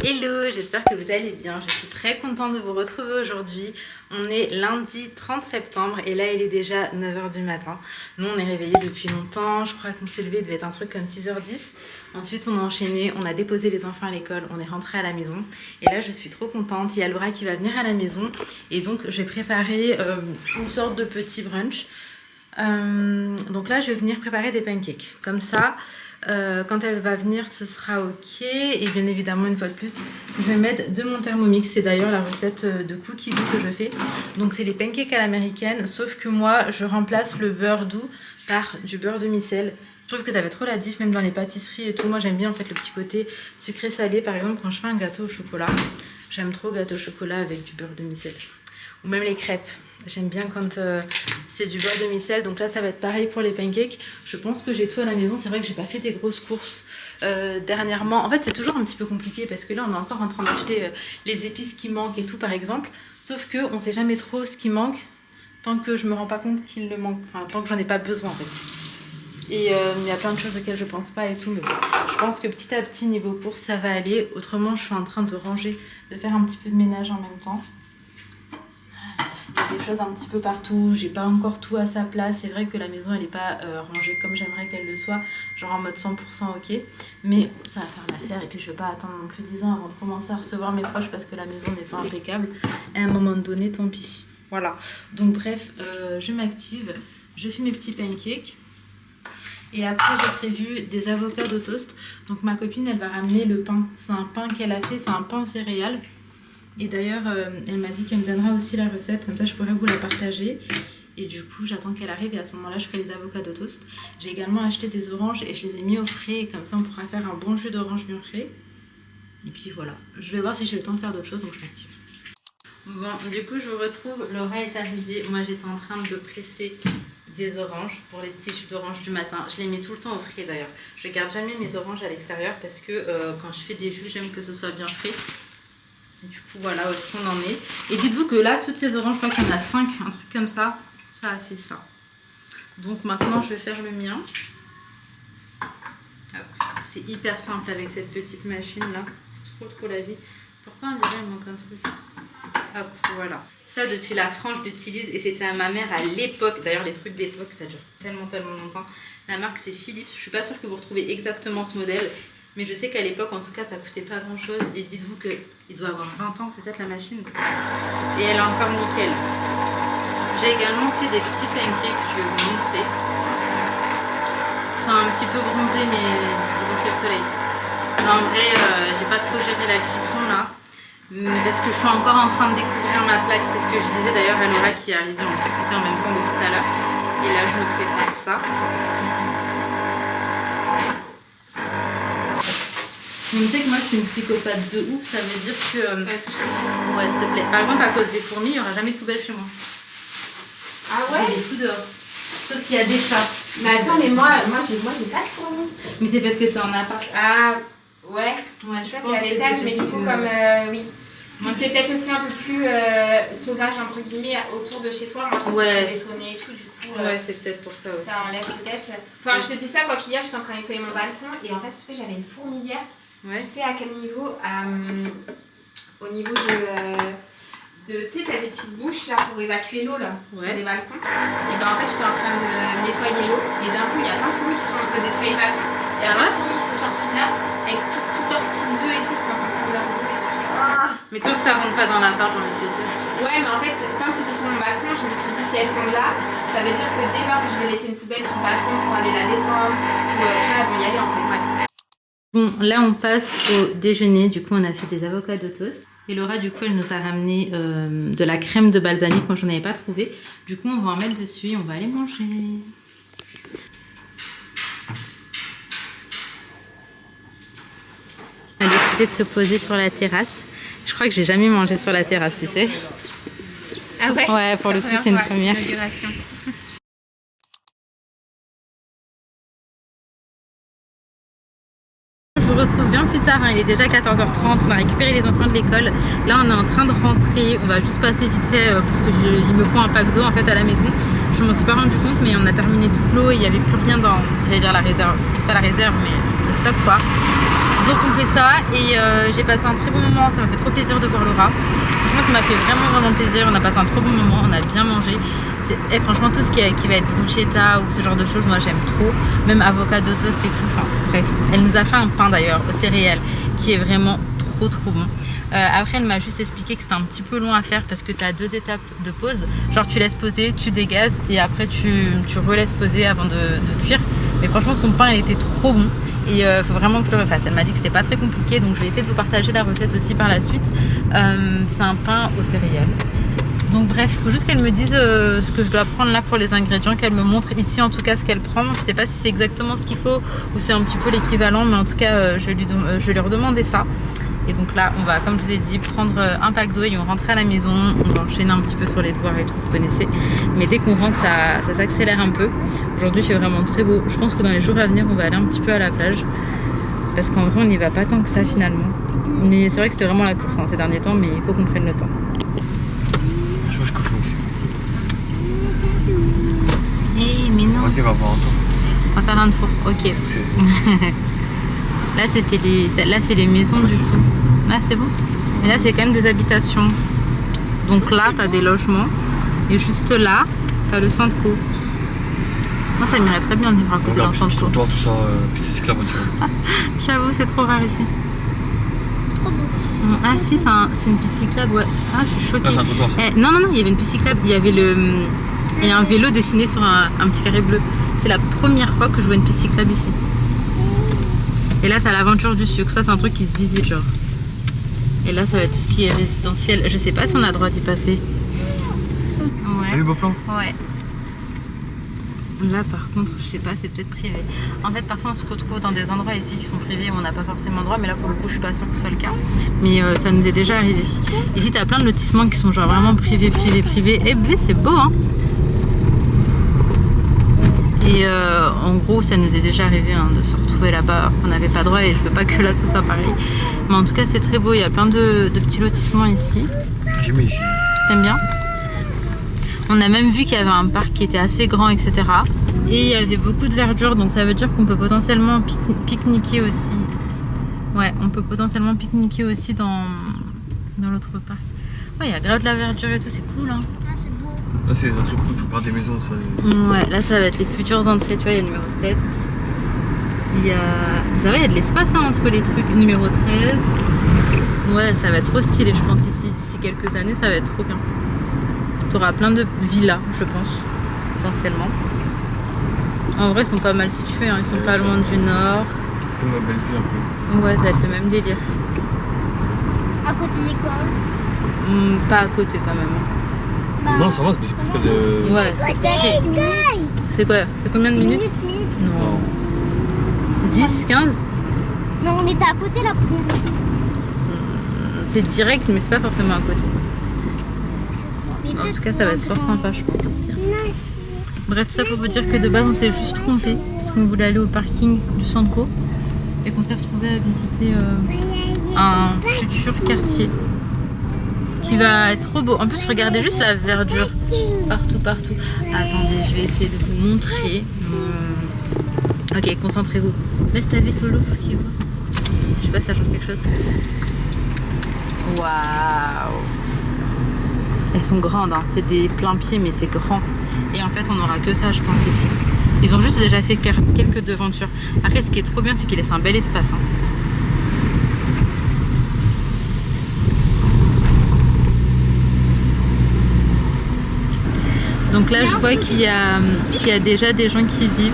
Hello, j'espère que vous allez bien. Je suis très contente de vous retrouver aujourd'hui. On est lundi 30 septembre et là il est déjà 9 h du matin. Nous on est réveillés depuis longtemps, je crois qu'on s'est levé, il devait être un truc comme 6 h 10. Ensuite on a enchaîné, on a déposé les enfants à l'école, on est rentré à la maison. Et là je suis trop contente, il y a Laura qui va venir à la maison. Et donc je vais préparer une sorte de petit brunch. Donc là je vais venir préparer des pancakes, comme ça. Quand elle va venir ce sera ok. Et bien évidemment une fois de plus je vais mettre de mon Thermomix. C'est d'ailleurs la recette de cookie doux que je fais. Donc c'est les pancakes à l'américaine, sauf que moi je remplace le beurre doux par du beurre demi-sel. Je trouve que ça fait trop la diff même dans les pâtisseries et tout. Moi j'aime bien en fait le petit côté sucré salé. Par exemple quand je fais un gâteau au chocolat, j'aime trop gâteau au chocolat avec du beurre demi-sel. Ou même les crêpes. J'aime bien quand c'est du beurre demi-sel. Donc là ça va être pareil pour les pancakes. Je pense que j'ai tout à la maison. C'est vrai que j'ai pas fait des grosses courses dernièrement. En fait c'est toujours un petit peu compliqué parce que là on est encore en train d'acheter les épices qui manquent et tout par exemple. Sauf que on sait jamais trop ce qui manque tant que je me rends pas compte qu'il le manque. Enfin tant que j'en ai pas besoin en fait. Et il y a plein de choses auxquelles je pense pas et tout. Mais bon, je pense que petit à petit niveau course ça va aller. Autrement je suis en train de ranger, de faire un petit peu de ménage en même temps. Des choses un petit peu partout, j'ai pas encore tout à sa place. C'est vrai que la maison elle est pas rangée comme j'aimerais qu'elle le soit, genre en mode 100% ok, mais ça va faire l'affaire. Et puis je vais pas attendre non plus 10 ans avant de commencer à recevoir mes proches parce que la maison n'est pas impeccable. À un moment donné tant pis. Voilà, donc bref, je m'active, je fais mes petits pancakes. Et après j'ai prévu des avocados au toast. Donc ma copine elle va ramener le pain, c'est un pain qu'elle a fait, c'est un pain aux céréales. Et d'ailleurs, elle m'a dit qu'elle me donnera aussi la recette, comme ça je pourrais vous la partager. Et du coup, j'attends qu'elle arrive et à ce moment-là, je ferai les avocados toast. J'ai également acheté des oranges et je les ai mis au frais, comme ça on pourra faire un bon jus d'orange bien frais. Et puis voilà, je vais voir si j'ai le temps de faire d'autres choses, donc je m'active. Bon, du coup, je vous retrouve, Laura est arrivée. Moi, j'étais en train de presser des oranges pour les petits jus d'orange du matin. Je les mets tout le temps au frais d'ailleurs. Je garde jamais mes oranges à l'extérieur parce que quand je fais des jus, j'aime que ce soit bien frais. Et du coup voilà où est-ce qu'on en est. Et dites-vous que là toutes ces oranges, je crois qu'il y en a 5, un truc comme ça. Ça a fait ça. Donc maintenant je vais faire le mien. C'est hyper simple avec cette petite machine là. C'est trop la vie. Pourquoi on dirait il manque un truc? Hop, voilà. Ça depuis la France je l'utilise et c'était à ma mère à l'époque. D'ailleurs les trucs d'époque ça dure tellement longtemps. La marque c'est Philips. Je suis pas sûre que vous retrouvez exactement ce modèle. Mais je sais qu'à l'époque, en tout cas, ça coûtait pas grand chose. Et dites-vous qu'il doit avoir 20 ans peut-être la machine. Et elle est encore nickel. J'ai également fait des petits pancakes, je vais vous montrer. Ils sont un petit peu bronzés, mais ils ont fait le soleil. Non, en vrai, j'ai pas trop géré la cuisson là. Parce que je suis encore en train de découvrir ma plaque. C'est ce que je disais d'ailleurs à Laura qui est arrivée. On discutait en même temps depuis tout à l'heure. Et là, je me prépare ça. Mais tu sais que moi je suis une psychopathe de ouf, ça veut dire que... Ouais, si je te... Ouais, s'il te plaît. Par exemple, à cause des fourmis, il n'y aura jamais de poubelle chez moi. Ah ouais? Il y a des fous dehors. Sauf qu'il y a des chats. Mais attends, mais moi j'ai pas de fourmis. Mais c'est parce que t'es en appart. Ah ouais, je pense pense qu'il y a que l'étage, c'est mais du coup comme... oui. Moi, c'est peut-être aussi un peu plus sauvage entre guillemets autour de chez toi. Moi c'est bétonné et tout, du coup... ouais, c'est peut-être pour ça aussi. Ça enlève peut-être. Enfin, je te dis ça, quoi qu'hier j'étais en train de nettoyer mon balcon et en fait j'avais une fourmilière. Ouais. Tu sais à quel niveau au niveau de tu sais, t'as des petites bouches là pour évacuer l'eau là, sur les balcons. Et ben en fait, j'étais en train de nettoyer l'eau et d'un coup, il y a plein de fourmis qui sont en train de nettoyer le balcon. Et alors là, les fourmis qui sont sorties là avec tous leurs petits œufs et tout, c'était en train de prendre leurs œufs et tout. Mais tant que ça rentre pas dans l'appart, j'ai envie de te dire. Ouais, mais en fait, comme c'était sur mon balcon, je me suis dit si elles sont là, ça veut dire que dès lors que je vais laisser une poubelle sur le balcon pour aller la descendre, ou tu vois, elles vont y aller en fait. Ouais. Bon, là on passe au déjeuner, du coup on a fait des avocados toast. Et Laura du coup elle nous a ramené de la crème de balsamique quand j'en avais pas trouvé. Du coup on va en mettre dessus et on va aller manger. On a décidé de se poser sur la terrasse. Je crois que j'ai jamais mangé sur la terrasse, tu sais. Ah ouais? Ouais, pour le coup c'est une première. Je vous retrouve bien plus tard, hein. Il est déjà 14 h 30, on a récupéré les enfants de l'école. Là on est en train de rentrer, on va juste passer vite fait parce qu'il me faut un pack d'eau en fait à la maison. Je m'en suis pas rendu compte mais on a terminé toute l'eau et il n'y avait plus rien dans, j'allais dire la réserve, pas la réserve mais le stock quoi. Donc on fait ça et j'ai passé un très bon moment, ça m'a fait trop plaisir de voir Laura. Franchement ça m'a fait vraiment plaisir, on a passé un trop bon moment, on a bien mangé. Et franchement tout ce qui va être bruschetta ou ce genre de choses, moi j'aime trop. Même avocado toast et tout, enfin bref. Elle nous a fait un pain d'ailleurs aux céréales qui est vraiment trop bon. Après elle m'a juste expliqué que c'était un petit peu long à faire parce que tu as 2 étapes de pause. Genre tu laisses poser, tu dégazes et après tu relaisses poser avant de cuire. Mais franchement son pain il était trop bon et faut vraiment que je le refasse. Elle m'a dit que c'était pas très compliqué donc je vais essayer de vous partager la recette aussi par la suite. C'est un pain aux céréales. Donc bref, il faut juste qu'elle me dise ce que je dois prendre là pour les ingrédients, qu'elle me montre ici en tout cas ce qu'elle prend. Je sais pas si c'est exactement ce qu'il faut ou c'est un petit peu l'équivalent, mais en tout cas je vais lui redemander ça. Et donc là on va, comme je vous ai dit, prendre un pack d'eau et on rentre à la maison. On va enchaîner un petit peu sur les devoirs et tout, vous connaissez. Mais dès qu'on rentre ça s'accélère un peu. Aujourd'hui il fait vraiment très beau. Je pense que dans les jours à venir on va aller un petit peu à la plage. Parce qu'en vrai on n'y va pas tant que ça finalement. Mais c'est vrai que c'était vraiment la course ces derniers temps, mais il faut qu'on prenne le temps. Mais non. Vas-y, on va faire un tour. On va faire un tour, ok. Là c'est les maisons du coup. Là c'est bon. Mais là c'est quand même des habitations. Donc là t'as des logements. Et juste là, t'as le centre co. Moi ça m'irait très bien de vivre à côté d'un centre co. Tout ça, piste cyclable. J'avoue c'est trop rare ici. Ah si c'est une piste cyclable, ouais. Ah je suis choquée. Ah, c'est un trottoir, ça. Non, il y avait une piste cyclable, il y avait un vélo dessiné sur un petit carré bleu. C'est la première fois que je vois une piste cyclable ici. Et là t'as l'aventure du sucre, ça c'est un truc qui se visite genre. Et là ça va être tout ce qui est résidentiel. Je sais pas si on a le droit d'y passer. Ouais. T'as eu beau plan? Ouais. Là par contre je sais pas, c'est peut-être privé. En fait parfois on se retrouve dans des endroits ici qui sont privés où on n'a pas forcément le droit, mais là pour le coup je suis pas sûre que ce soit le cas. Mais ça nous est déjà arrivé. Ici t'as plein de lotissements qui sont genre vraiment privés. Et ben c'est beau hein. Et en gros ça nous est déjà arrivé de se retrouver là-bas alors qu'on n'avait pas droit, et je veux pas que là ce soit pareil. Mais en tout cas c'est très beau, il y a plein de petits lotissements ici. J'aime ici. T'aimes bien? On a même vu qu'il y avait un parc qui était assez grand, etc. Et il y avait beaucoup de verdure, donc ça veut dire qu'on peut potentiellement pique-niquer aussi. Ouais, on peut potentiellement pique-niquer aussi dans l'autre parc. Ouais, il y a grave de la verdure et tout, c'est cool hein. Ah, c'est beau. Là, c'est des trucs pour faire des maisons. Ça... Ouais, là ça va être les futures entrées, tu vois, il y a numéro 7. Il y a... Ça va, il y a de l'espace hein, entre les trucs. Numéro 13. Ouais, ça va être trop stylé, je pense, ici. D'ici quelques années, ça va être trop bien. Tu auras plein de villas, je pense, potentiellement. En vrai, ils sont pas mal situés, hein. Ils sont pas loin du nord. C'est comme la belle vie un peu. Ouais, ça va être le même délire. À côté de l'école? Pas à côté quand même. Bah, non, ça va, c'est plus près de... Ouais. C'est quoi? C'est combien de minutes? Non. 10, 15? Non, on était à côté là pour venir ici. C'est direct, mais c'est pas forcément à côté. En tout cas, ça va être fort sympa, je pense aussi. Bref, tout ça pour vous dire que de base, on s'est juste trompé parce qu'on voulait aller au parking du centre co et qu'on s'est retrouvé à visiter un futur quartier qui va être trop beau. En plus, regardez juste la verdure partout. Attendez, je vais essayer de vous montrer. Ok, concentrez-vous. Reste avec le loup qui voit. Je sais pas si ça change quelque chose. Waouh! Elles sont grandes, hein. C'est des pleins pieds, mais c'est grand. Et en fait, on n'aura que ça, je pense, ici. Ils ont juste déjà fait quelques devantures. Après, ce qui est trop bien, c'est qu'ils laissent un bel espace. Hein. Donc là, je vois qu'il y a déjà des gens qui vivent.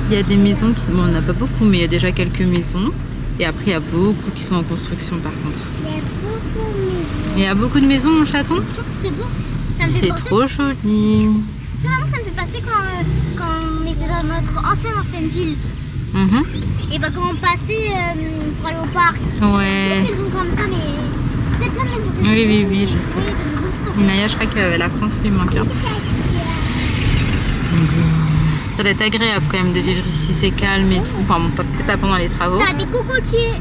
Il y a des maisons qui sont... Bon, on n'a pas beaucoup, mais il y a déjà quelques maisons. Et après, il y a beaucoup qui sont en construction, par contre. Il y a beaucoup de maisons, mon chaton? Je trouve que c'est beau. C'est trop joli. Tu sais, vraiment, ça me fait passer quand on était dans notre ancienne ville. Et bah, quand on passait pour aller au parc. Ouais. Plein de maisons comme ça, mais c'est plein de maisons. Oui, je sais. Inaya, je crois que la France lui manque. Hein. Ça doit être agréable quand même de vivre ici, c'est calme et tout. Enfin, bon, peut-être pas pendant les travaux. T'as des cocotiers.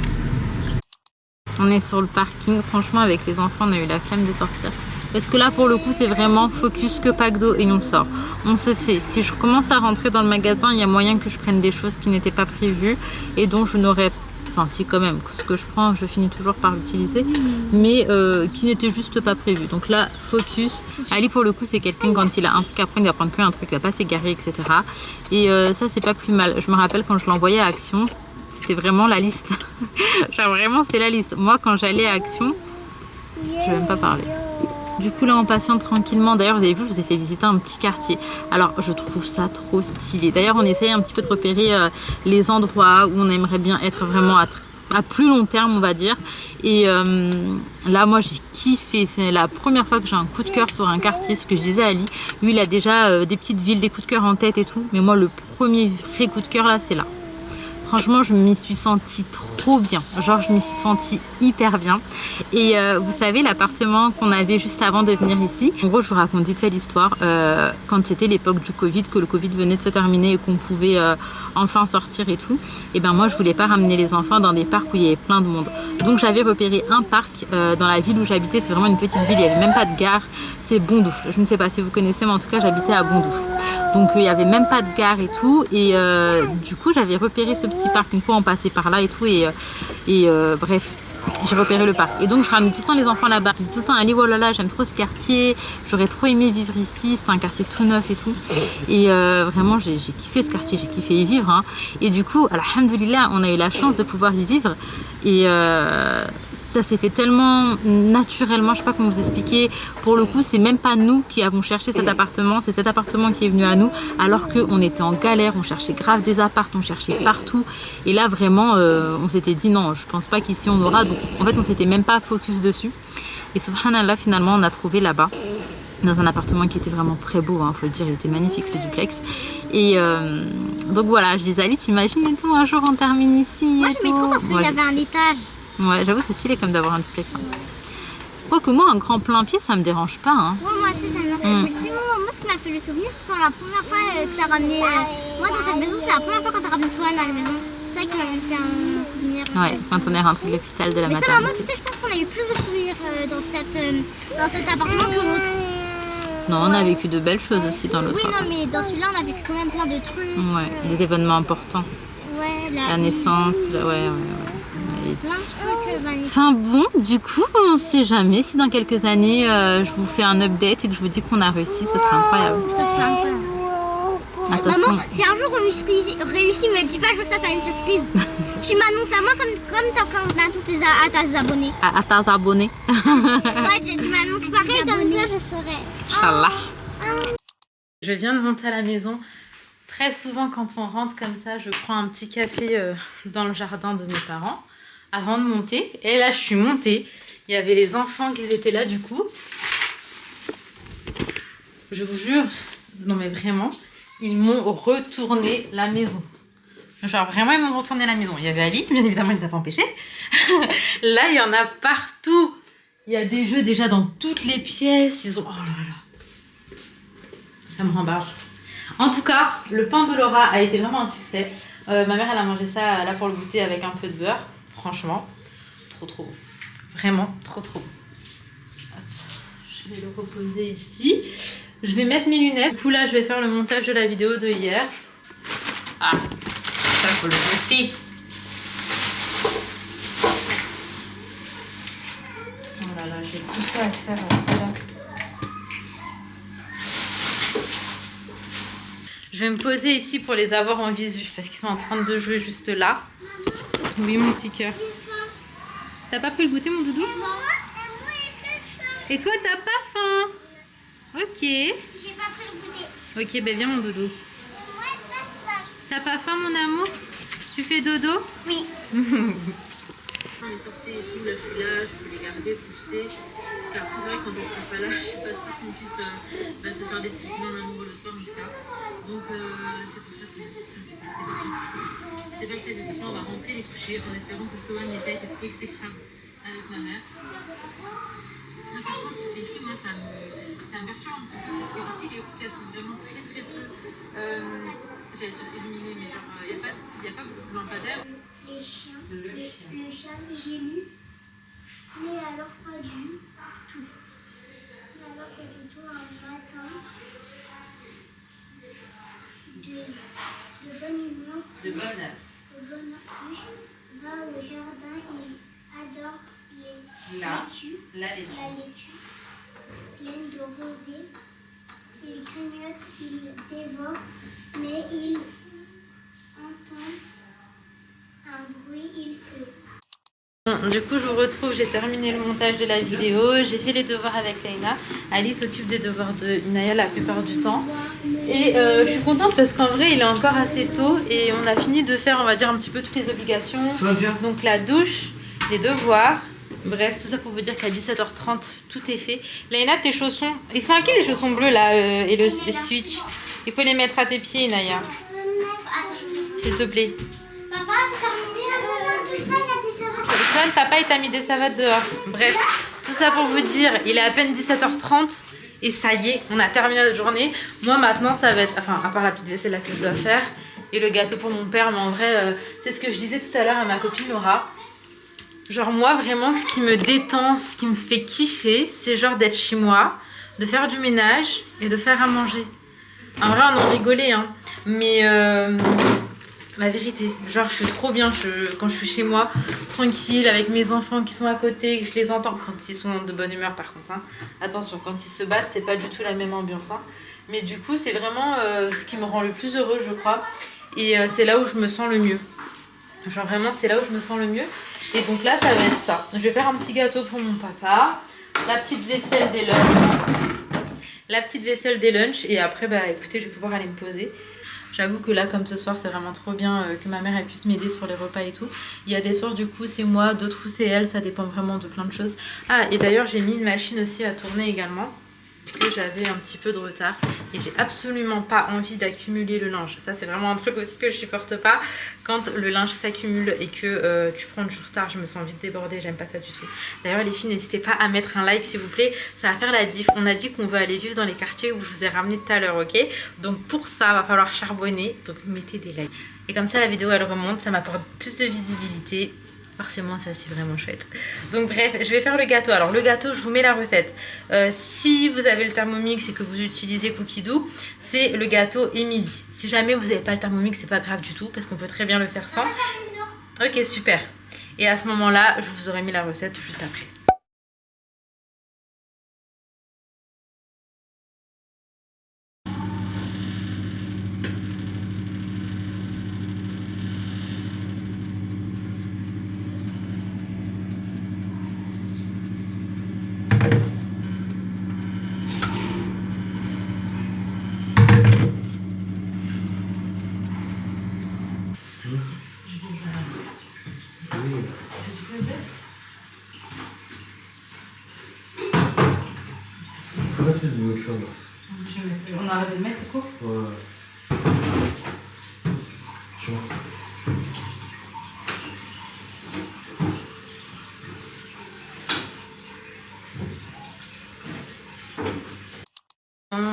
On est sur le parking. Franchement, avec les enfants, on a eu la flemme de sortir. Parce que là, pour le coup, c'est vraiment focus que pack d'eau et on sort. On se sait. Si je commence à rentrer dans le magasin, il y a moyen que je prenne des choses qui n'étaient pas prévues et dont je n'aurais enfin si quand même, ce que je prends, je finis toujours par l'utiliser, mais qui n'était juste pas prévu. Donc là, focus. Ali pour le coup, c'est quelqu'un quand il a un truc à prendre, il va prendre qu'un truc, il va pas s'égarer, etc. Et ça, c'est pas plus mal. Je me rappelle quand je l'envoyais à Action, c'était vraiment la liste. Genre vraiment, c'était la liste. Moi, quand j'allais à Action, je vais même pas parler. Du coup là on patiente tranquillement, d'ailleurs vous avez vu je vous ai fait visiter un petit quartier, alors je trouve ça trop stylé, d'ailleurs on essaye un petit peu de repérer les endroits où on aimerait bien être vraiment à plus long terme on va dire, et là moi j'ai kiffé, c'est la première fois que j'ai un coup de cœur sur un quartier, ce que je disais à Ali, lui il a déjà des petites villes, des coups de cœur en tête et tout, mais moi le premier vrai coup de cœur là c'est là. Franchement, je m'y suis sentie trop bien. Genre, je m'y suis sentie hyper bien. Et vous savez, l'appartement qu'on avait juste avant de venir ici, en gros, je vous raconte vite fait l'histoire. Quand c'était l'époque du Covid, que le Covid venait de se terminer et qu'on pouvait enfin sortir et tout, et ben moi, je voulais pas ramener les enfants dans des parcs où il y avait plein de monde. Donc, j'avais repéré un parc dans la ville où j'habitais. C'est vraiment une petite ville, il n'y avait même pas de gare. C'est Bondoufle. Je ne sais pas si vous connaissez, mais en tout cas, j'habitais à Bondoufle. Donc il n'y avait même pas de gare et tout, et du coup j'avais repéré ce petit parc une fois on passait par là et tout, et bref j'ai repéré le parc, et donc je ramenais tout le temps les enfants là-bas. Je disais tout le temps allez oh là là j'aime trop ce quartier, j'aurais trop aimé vivre ici, c'était un quartier tout neuf et tout, et vraiment j'ai kiffé ce quartier, j'ai kiffé y vivre hein. Et du coup alhamdoulilah on a eu la chance de pouvoir y vivre, et ça s'est fait tellement naturellement, je sais pas comment vous expliquer. Pour le coup, c'est même pas nous qui avons cherché cet appartement, c'est cet appartement qui est venu à nous, alors qu'on était en galère, on cherchait grave des apparts, on cherchait partout. Et là, vraiment, on s'était dit non, je pense pas qu'ici on aura. Donc, en fait, on s'était même pas focus dessus. Et subhanallah, finalement, on a trouvé là-bas, dans un appartement qui était vraiment très beau, hein, faut le dire, il était magnifique ce duplex. Et donc voilà, je disais Alice, imagine et tout, un jour on termine ici. Moi, j'aimais trop parce qu'il y avait un étage. Ouais, j'avoue, c'est stylé comme d'avoir un duplex. Hein. Quoique moi, un grand plein pied, ça me dérange pas. Hein. Ouais, moi aussi, j'aimerais. Mais moi, ce qui m'a fait le souvenir, c'est quand la première fois que tu as ramené. Moi, dans cette maison, c'est la première fois quand tu as ramené Swan à la maison. C'est ça qui m'a fait un souvenir. Ouais, quand on est rentré de l'hôpital de la maternité. Mais ça, maman, tu sais, je pense qu'on a eu plus de souvenirs dans cet appartement que l'autre. Non, on a vécu de belles choses aussi dans l'autre. Oui, non, mais dans celui-là, on a vécu quand même plein de trucs. Ouais, des événements importants. Ouais, la naissance, ouais. Plein de trucs magnifiques. Enfin bon, du coup, on ne sait jamais si dans quelques années, je vous fais un update et que je vous dis qu'on a réussi, ce serait incroyable. Ça serait incroyable. Attention. Maman, si un jour on réussit, me dis pas, je veux que ça soit une surprise. Tu m'annonces à moi comme t'en as tous à tes abonnés. À tes abonnés. Ouais, tu m'annonces pareil, comme ça je saurais. Inch'Allah. Je viens de monter à la maison. Très souvent, quand on rentre comme ça, je prends un petit café dans le jardin de mes parents avant de monter. Et là, je suis montée. Il y avait les enfants qui étaient là, du coup. Je vous jure, non mais vraiment, ils m'ont retourné la maison. Genre vraiment, ils m'ont retourné la maison. Il y avait Ali, bien évidemment, il ne les a pas empêchés. Là, il y en a partout. Il y a des jeux déjà dans toutes les pièces. Ils ont... Oh là là. Ça me rembarge. En tout cas, le pain de Laura a été vraiment un succès. Ma mère, elle a mangé ça là pour le goûter avec un peu de beurre. Franchement, trop bon. Vraiment, trop bon. Hop, je vais le reposer ici. Je vais mettre mes lunettes. Du coup, là, je vais faire le montage de la vidéo de hier. Ah, ça, faut le goûter. Oh là là, j'ai tout ça à faire. Voilà. Je vais me poser ici pour les avoir en visu parce qu'ils sont en train de jouer juste là. Oui, mon petit cœur. T'as pas pris le goûter, mon doudou? Et toi, t'as pas faim? Ok. J'ai pas pris le goûter. Ok, ben viens, mon doudou. T'as pas faim, mon amour? Tu fais dodo? Oui. On est sortis et tout, là je suis là, je peux les garder, pousser. Parce qu'après, c'est vrai que quand on sera pas là, je suis pas sûre qu'on puisse se faire des petits moments d'amour le soir en tout cas. Donc c'est pour ça qu'on a sorti un petit peu. C'était pas prévu. Donc là, on va rentrer les coucher en espérant que Sohan n'ait pas été trop exécrable avec ma mère. Par contre, c'était ici, moi ça me perturbe un petit peu parce que ici les routes elles sont vraiment très peu. J'allais dire illuminées, mais genre il n'y a pas beaucoup de lampadaires. Les chiens, le chat, j'ai lu, mais alors pas du tout. Mais alors pas du tout un matin de bonne humeur. De bonne heure. De bonne heure. va au jardin, il adore les La laitues, laitue. la laitue pleine de rosée. Il grignote, il dévore, mais il entend un bruit, il se... Bon, du coup, je vous retrouve, j'ai terminé le montage de la vidéo, j'ai fait les devoirs avec Laina. Ali s'occupe des devoirs de Inaya la plupart du temps. Et je suis contente parce qu'en vrai, il est encore assez tôt et on a fini de faire, on va dire, un petit peu toutes les obligations. Donc la douche, les devoirs, bref, tout ça pour vous dire qu'à 17h30, tout est fait. Laina, tes chaussons, ils sont à qui les chaussons bleus là et le switch? Il faut les mettre à tes pieds, Inaya, s'il te plaît. Papa, j'ai terminé, ne touche pas, il y a des savates. Swan, papa il t'a mis des savates dehors. Bref, tout ça pour vous dire, il est à peine 17h30 et ça y est, on a terminé la journée. Moi maintenant ça va être, enfin à part la petite vaisselle là que je dois faire et le gâteau pour mon père, mais en vrai c'est ce que je disais tout à l'heure à ma copine Laura. Genre moi vraiment ce qui me détend, ce qui me fait kiffer, c'est genre d'être chez moi, de faire du ménage et de faire à manger. En vrai on en rigolait hein, mais... La vérité, genre je suis trop bien quand je suis chez moi, tranquille, avec mes enfants qui sont à côté, que je les entends quand ils sont de bonne humeur par contre. Hein. Attention, quand ils se battent, c'est pas du tout la même ambiance. Hein. Mais du coup, c'est vraiment ce qui me rend le plus heureux, je crois. Et c'est là où je me sens le mieux. Genre vraiment, c'est là où je me sens le mieux. Et donc là, ça va être ça. Je vais faire un petit gâteau pour mon papa, la petite vaisselle des lunchs. Et après, bah écoutez, je vais pouvoir aller me poser. J'avoue que là, comme ce soir, c'est vraiment trop bien que ma mère elle puisse m'aider sur les repas et tout. Il y a des soirs, du coup, c'est moi, d'autres c'est elle, ça dépend vraiment de plein de choses. Ah, et d'ailleurs, j'ai mis une machine aussi à tourner également, parce que j'avais un petit peu de retard. Et j'ai absolument pas envie d'accumuler le linge. Ça, c'est vraiment un truc aussi que je supporte pas. Quand le linge s'accumule et que tu prends du retard, je me sens vite débordée, j'aime pas ça du tout. D'ailleurs, les filles, n'hésitez pas à mettre un like, s'il vous plaît. Ça va faire la diff. On a dit qu'on veut aller vivre dans les quartiers où je vous ai ramené tout à l'heure, ok? Donc pour ça, va falloir charbonner. Donc mettez des likes. Et comme ça, la vidéo, elle remonte. Ça m'apporte plus de visibilité. Forcément, ça c'est vraiment chouette. Donc bref, je vais faire le gâteau. Alors le gâteau, je vous mets la recette. Si vous avez le Thermomix et que vous utilisez Cookie Dough, c'est le gâteau Emily. Si jamais vous n'avez pas le Thermomix, c'est pas grave du tout parce qu'on peut très bien le faire sans. Ok, super. Et à ce moment-là, je vous aurai mis la recette juste après. On arrête de le mettre au cours. Ouais. Tu vois.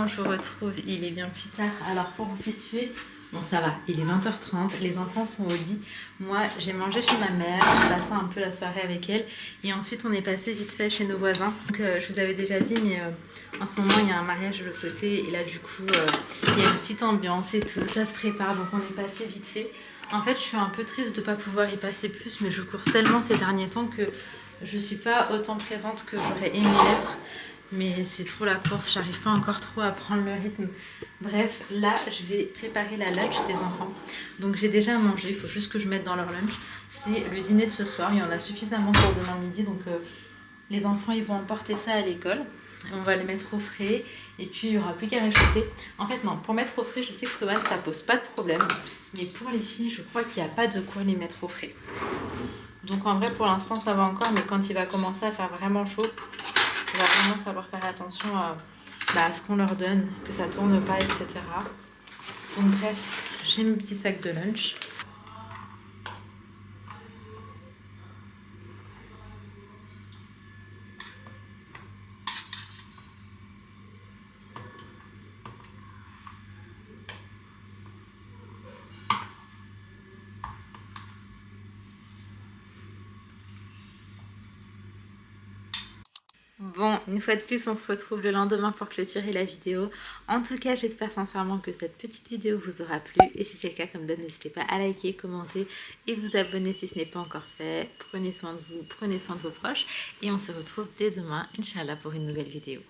Je vous retrouve, il est bien plus tard. Alors pour vous situer, bon ça va, il est 20h30, les enfants sont au lit. Moi j'ai mangé chez ma mère, j'ai passé un peu la soirée avec elle. Et ensuite on est passé vite fait chez nos voisins. Donc je vous avais déjà dit, mais en ce moment il y a un mariage de l'autre côté. Et là du coup il y a une petite ambiance et tout, ça se prépare. Donc on est passé vite fait. En fait je suis un peu triste de ne pas pouvoir y passer plus. Mais je cours tellement ces derniers temps que je suis pas autant présente que j'aurais aimé l'être. Mais c'est trop la course, j'arrive pas encore trop à prendre le rythme. Bref, là je vais préparer la lunch des enfants. Donc j'ai déjà mangé, il faut juste que je mette dans leur lunch. C'est le dîner de ce soir, il y en a suffisamment pour demain midi. Donc les enfants ils vont emporter ça à l'école. On va les mettre au frais et puis il n'y aura plus qu'à réchauffer. En fait non, pour mettre au frais, je sais que Sohan ça pose pas de problème. Mais pour les filles, je crois qu'il n'y a pas de quoi les mettre au frais. Donc en vrai pour l'instant ça va encore, mais quand il va commencer à faire vraiment chaud, il va vraiment falloir faire attention à ce qu'on leur donne, que ça tourne pas, etc. Donc bref, j'ai mon petit sac de lunch. Bon, Bon, une fois de plus, on se retrouve le lendemain pour clôturer la vidéo. En tout cas, j'espère sincèrement que cette petite vidéo vous aura plu. Et si c'est le cas, comme d'hab, n'hésitez pas à liker, commenter et vous abonner si ce n'est pas encore fait. Prenez soin de vous, prenez soin de vos proches. Et on se retrouve dès demain, Inch'Allah, pour une nouvelle vidéo.